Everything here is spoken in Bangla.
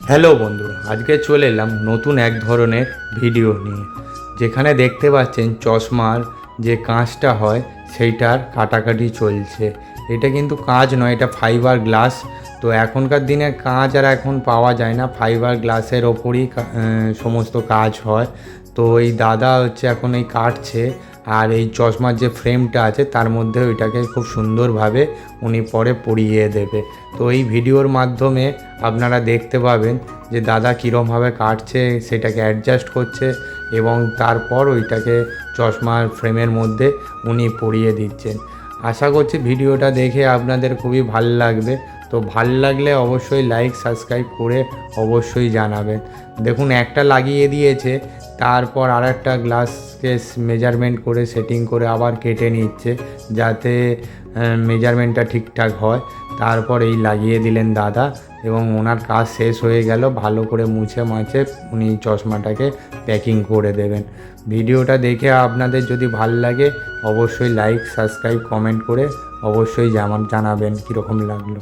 হ্যালো বন্ধুরা, আজকে চলে এলাম নতুন এক ধরনের ভিডিও নিয়ে, যেখানে দেখতে পাচ্ছেন চশমার যে কাঁচটা হয় সেইটার কাটাকাটি চলছে। এটা কিন্তু কাঁচ নয়, এটা ফাইবার গ্লাস। তো এখনকার দিনে কাঁচ আর এখন পাওয়া যায় না, ফাইবার গ্লাসের ওপরই সমস্ত কাজ হয়। তো এই দাদা হচ্ছে এখন এই কাটছে, আর এই চশমার যে ফ্রেমটা আছে তার মধ্যে ওইটাকে খুব সুন্দরভাবে উনি পরে পরিয়ে দেবে। তো এই ভিডিওর মাধ্যমে আপনারা দেখতে পাবেন যে দাদা কীরমভাবে কাটছে, সেটাকে অ্যাডজাস্ট করছে এবং তারপর ওইটাকে চশমার ফ্রেমের মধ্যে উনি পরিয়ে দিচ্ছেন। আশা করছি ভিডিওটা দেখে আপনাদের খুবই ভাল লাগবে। তো ভাল লাগলে অবশ্যই লাইক সাবস্ক্রাইব করে অবশ্যই জানাবেন। দেখুন, একটা লাগিয়ে দিয়েছে, তারপর আর একটা গ্লাসকে মেজারমেন্ট করে সেটিং করে আবার কেটে নিচ্ছে, যাতে মেজারমেন্টটা ঠিকঠাক হয়। তারপর এই লাগিয়ে দিলেন দাদা এবং ওনার কাজ শেষ হয়ে গেল। ভালো করে মুছে মাছে উনি চশমাটাকে প্যাকিং করে দেবেন। ভিডিওটা দেখে আপনাদের যদি ভাল লাগে অবশ্যই লাইক সাবস্ক্রাইব কমেন্ট করে অবশ্যই জানাবেন কীরকম লাগলো।